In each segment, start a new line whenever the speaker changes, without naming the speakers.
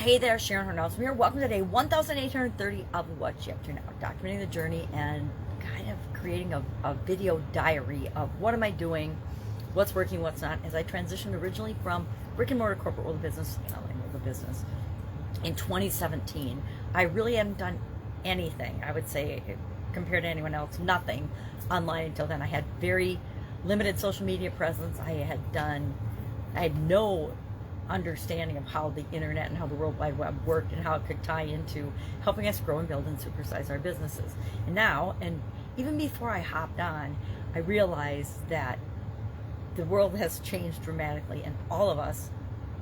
Hey there, Sharon Horne-Ellstrom here. Welcome to day 1830 of What's Up to Now, documenting the journey and kind of creating a video diary of what am I doing, what's working, what's not, as I transitioned originally from brick and mortar corporate world of business to online world of business. In 2017, I really hadn't done anything, I would say, compared to anyone else, nothing online until then. I had very limited social media presence. I had no understanding of how the internet and how the World Wide Web worked and how it could tie into helping us grow and build and supersize our businesses. And now, and even before I hopped on, I realized that the world has changed dramatically, and all of us,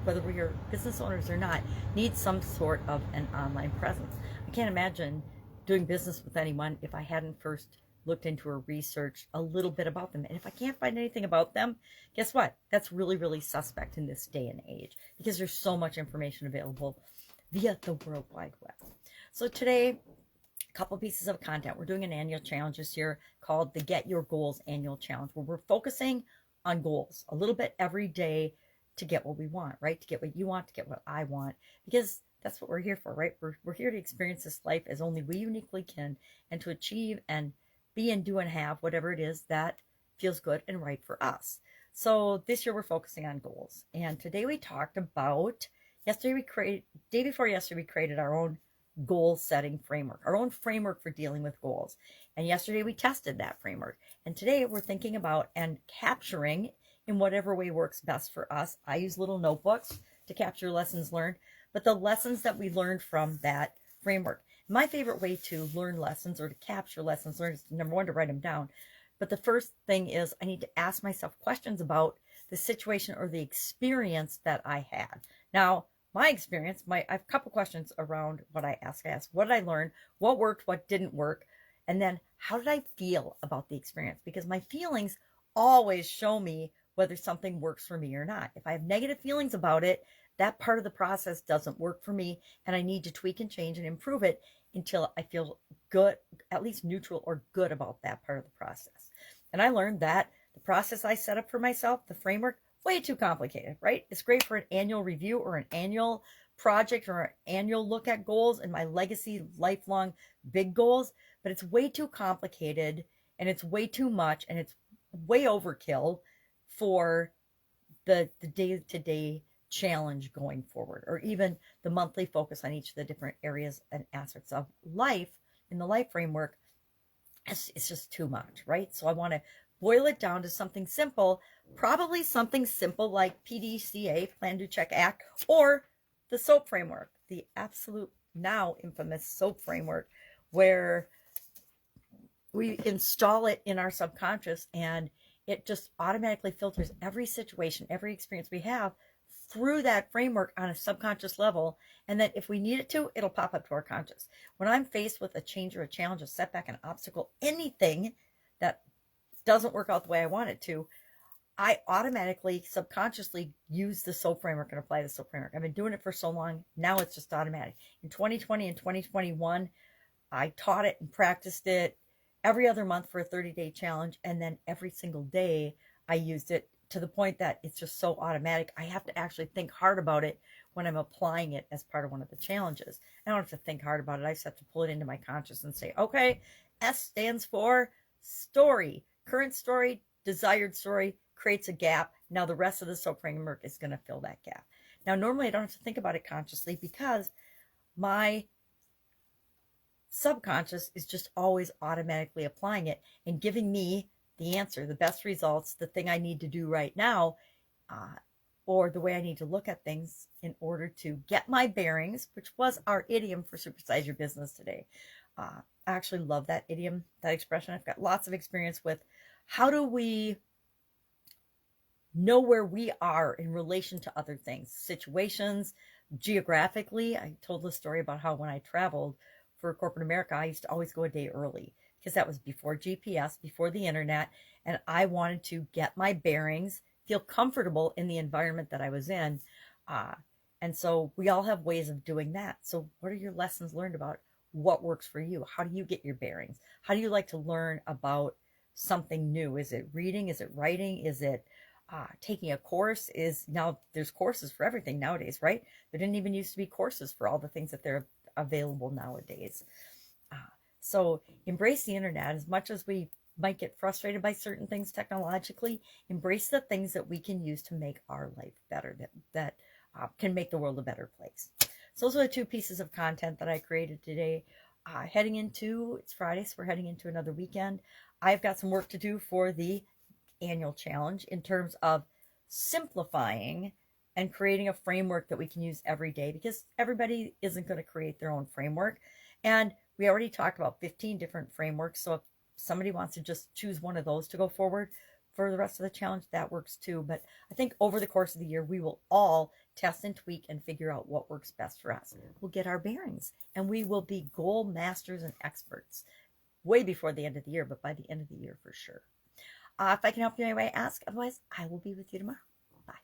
whether we're business owners or not, need some sort of an online presence. I can't imagine doing business with anyone if I hadn't first looked into or researched a little bit about them. And if I can't find anything about them, guess what? That's really, really suspect in this day and age because there's so much information available via the World Wide Web. So today, a couple pieces of content. We're doing an annual challenge this year called the Get Your Goals Annual Challenge, where we're focusing on goals a little bit every day to get what we want, right? To get what you want, to get what I want, because that's what we're here for, right? We're here to experience this life as only we uniquely can, and to achieve and be and do and have whatever it is that feels good and right for us. So this year we're focusing on goals. And today we talked about, day before yesterday, we created our own goal setting framework, our own framework for dealing with goals. And yesterday we tested that framework. And today we're thinking about and capturing in whatever way works best for us. I use little notebooks to capture lessons learned, but the lessons that we learned from that framework. My favorite way to learn lessons or to capture lessons learned is, number one, to write them down. But the first thing is I need to ask myself questions about the situation or the experience that I had. Now, my experience, I have a couple questions around what I ask. I ask, what did I learn? What worked? What didn't work? And then how did I feel about the experience? Because my feelings always show me whether something works for me or not. If I have negative feelings about it, that part of the process doesn't work for me, and I need to tweak and change and improve it until I feel good, at least neutral or good about that part of the process. And I learned that the process I set up for myself, the framework, way too complicated, right? It's great for an annual review or an annual project or an annual look at goals and my legacy, lifelong big goals, but it's way too complicated and it's way too much and it's way overkill for the day-to-day challenge going forward, or even the monthly focus on each of the different areas and aspects of life in the life framework. It's just too much, right? So I want to boil it down to something simple, probably something simple like PDCA, Plan, Do, Check, Act, or the SOAP framework, the absolute now infamous SOAP framework, where we install it in our subconscious and it just automatically filters every situation, every experience we have through that framework on a subconscious level. And then if we need it to, it'll pop up to our conscious. When I'm faced with a change or a challenge, a setback, an obstacle, anything that doesn't work out the way I want it to, I automatically, subconsciously use the SOAP framework and apply the SOAP framework. I've been doing it for so long. Now it's just automatic. In 2020 and 2021, I taught it and practiced it every other month for a 30-day challenge. And then every single day I used it to the point that it's just so automatic. I have to actually think hard about it when I'm applying it as part of one of the challenges. I don't have to think hard about it. I just have to pull it into my conscious and say, okay, S stands for story, current story, desired story, creates a gap. Now the rest of the SOAP framework is going to fill that gap. Now, normally I don't have to think about it consciously because my subconscious is just always automatically applying it and giving me the answer, the best results, the thing I need to do right now, or the way I need to look at things in order to get my bearings, which was our idiom for Supersize Your Business today. I actually love that idiom, that expression. I've got lots of experience with how do we know where we are in relation to other things, situations, geographically. I told the story about how when I traveled for corporate America, I used to always go a day early because that was before GPS, before the internet, and I wanted to get my bearings, feel comfortable in the environment that I was in. And so we all have ways of doing that. So what are your lessons learned about what works for you? How do you get your bearings? How do you like to learn about something new? Is it reading? Is it writing? Is it taking a course is now, there's courses for everything nowadays, right? There didn't even used to be courses for all the things that they're available nowadays. Uh, so embrace the internet as much as we might get frustrated by certain things technologically. Embrace the things that we can use to make our life better, that can make the world a better place. So those are the two pieces of content that I created today. Heading into, it's Friday, so we're heading into another weekend. I've got some work to do for the annual challenge in terms of simplifying and creating a framework that we can use every day, because everybody isn't going to create their own framework. And we already talked about 15 different frameworks. So if somebody wants to just choose one of those to go forward for the rest of the challenge, that works too. But I think over the course of the year, we will all test and tweak and figure out what works best for us. We'll get our bearings and we will be goal masters and experts way before the end of the year, but by the end of the year for sure. If I can help you in any way, ask. Otherwise, I will be with you tomorrow. Bye.